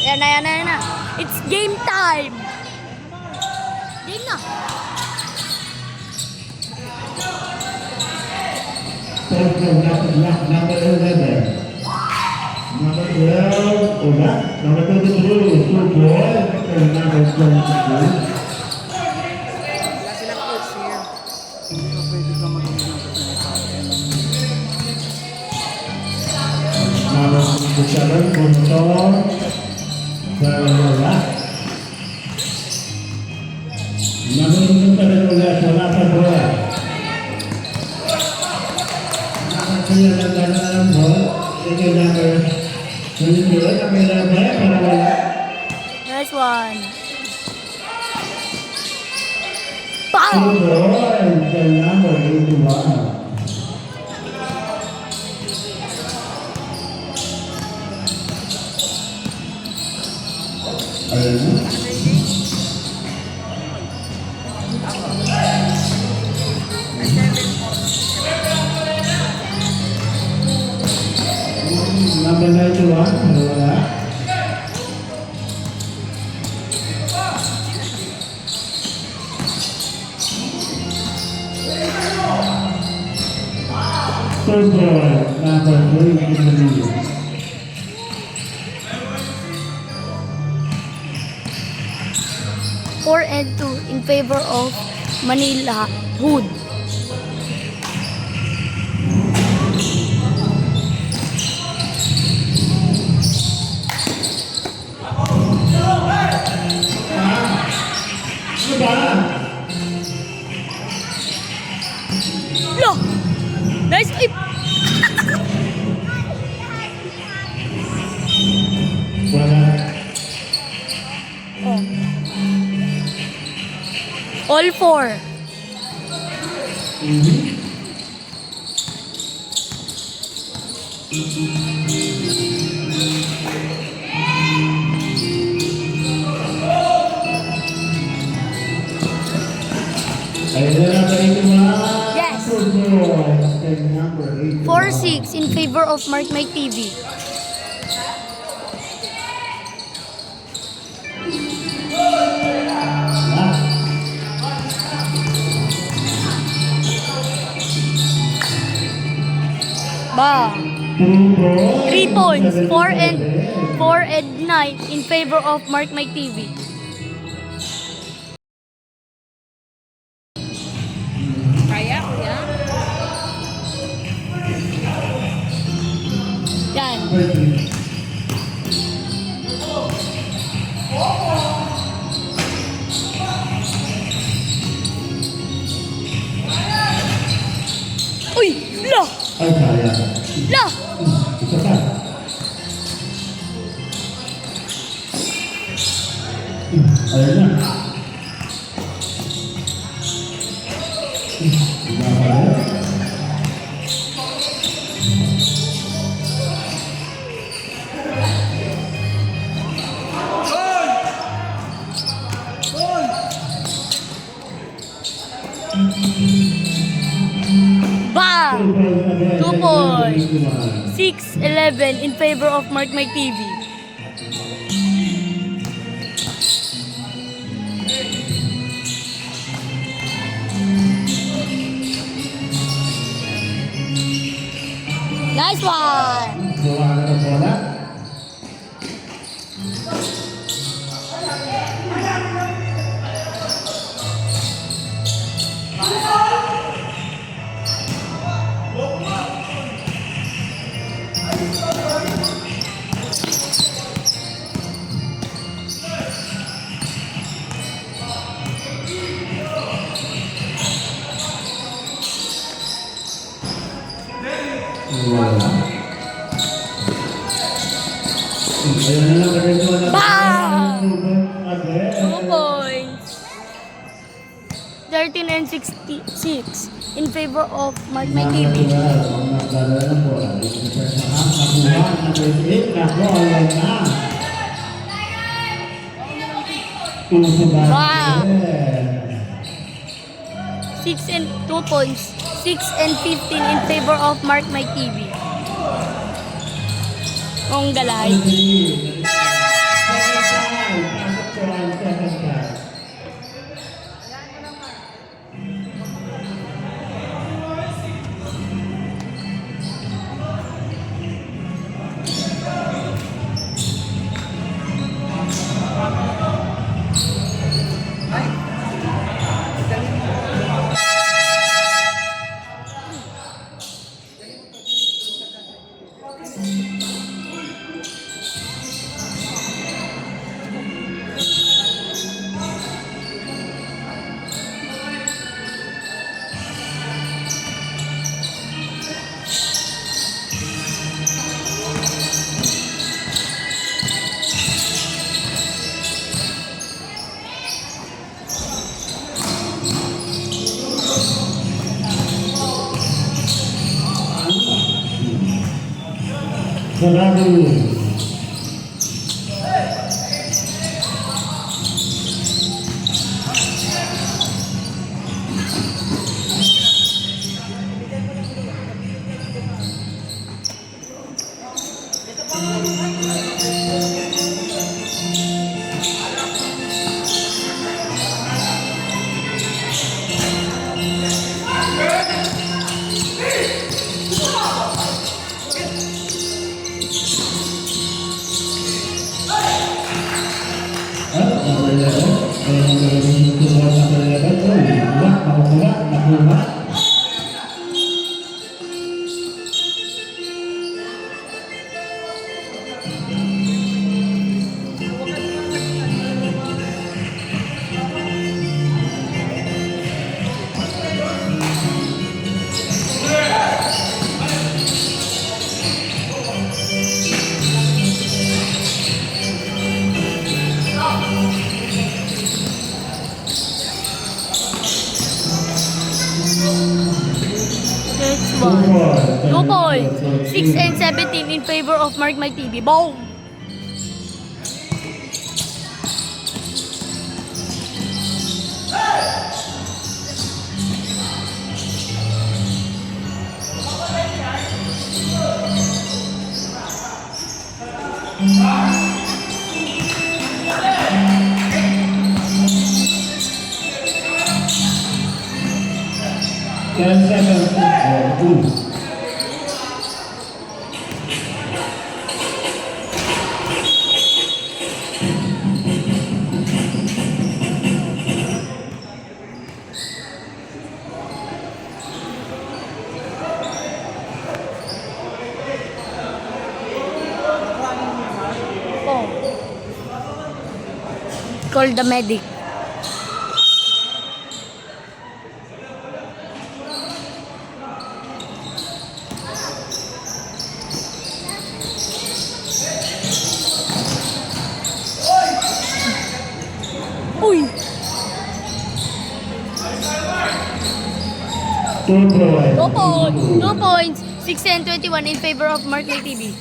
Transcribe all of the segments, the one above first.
Ayan na, ayan na, ayan na. It's game time! Game na! Number 11. Number 12, Ola. Number 23, Sujoy. And number 22. Number 57, Bunton. Ola. Number 11, Ola Padua. Nice one. Bam! Number 91, wala. Number 3, 4 and 2 in favor of Manela-Hood. Lo! Nice hit! Oh. All four. Yes. 4-6 in favor of MarkMikeTV. Ba. 3 points. 4 and 9 in favor of MarkMikeTV. Kaya, kuya? Yan. Uy! La! Ay, kaya. La! Isa pa. Ayan na. Bam! 2 points. 6-11 in favor of MarkMikeTV. Nice one! Bam! 2 points. 13 and 66 in favor of MarkMikeTV. Wow! 6 and 2 points. 6 and 15 in favor of MarkMikeTV. Kong galay. Manela-Hood. Number 11. Number 11. Oh, nakuha. Nakuha. Next one. 2 points. 6 and 17 in favor of MarkMikeTV. Boom! Ten seconds. Two. 4. Call the medic. Uy! 2 points. 2 points. 2 points. 6 and 21 in favor of MarkMikeTV.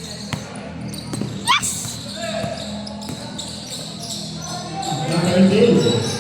Yes! Number 8.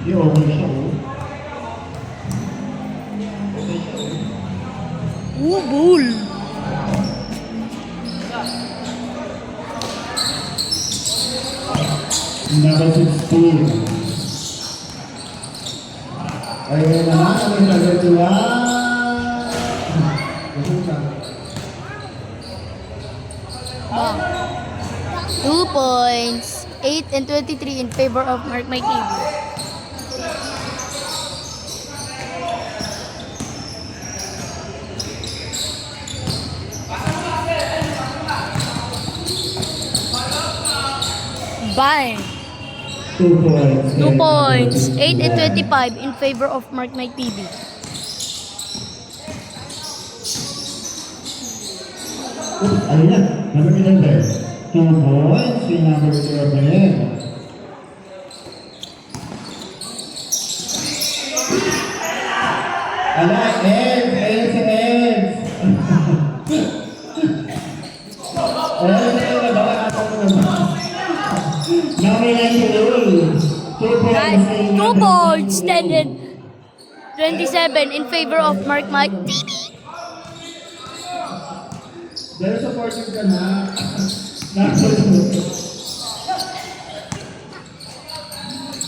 Yung okay siya, oh. Okay siya, oh. Bull! Number 16. Ayun na, kami sa gatuwa. 2 points. 8 and 23 in favor of MarkMikeTV. Bye. 2 points. 2 points. 8 and 25 in favor of MarkMikeTV. Oops, ayun na. Number 11. 2 points. Si number 11. Ala, Ed! Ayun si Ed! Ayun si Ed. Nabaka mo naman. Number 98. 2 points. 2 points. 10 and 27 in favor of MarkMikeTV. Dahil supportive ka na.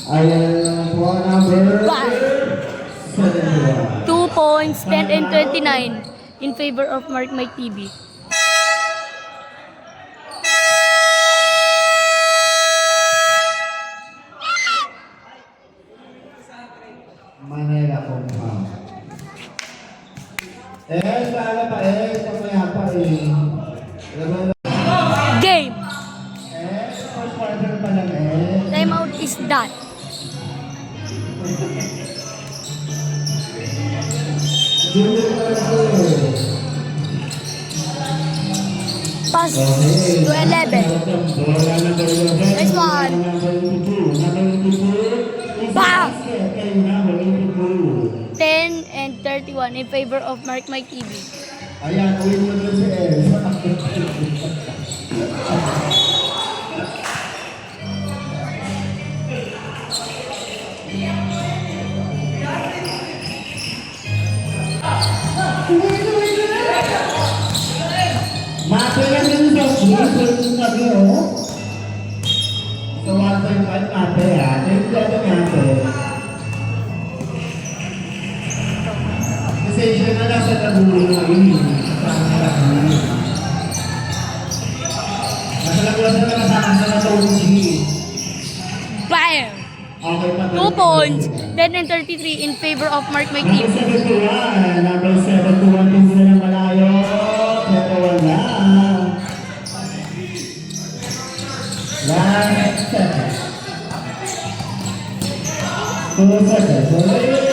Ayan po ang number 71. 2 points. 10 and 29 in favor of MarkMikeTV. Paala pa mamaya pa Game. first quarter pa lang Timeout is done. Pass to 11. Next one. Bam! 10 and 31 in favor of MarkMikeTV. Ayan, uwi mo doon si Mate lang din sa sabi So 1.5 mate Thank you mate. Kasi siya na lang sa tabulo ngayon. Nasa lagulas na nakasama sa natulog. Bam! Okay pa 2 points. 10 and 33 in favor of MarkMikeTV. Number 7 hindi na lang malayo. Pero wala. Last second. 2 seconds.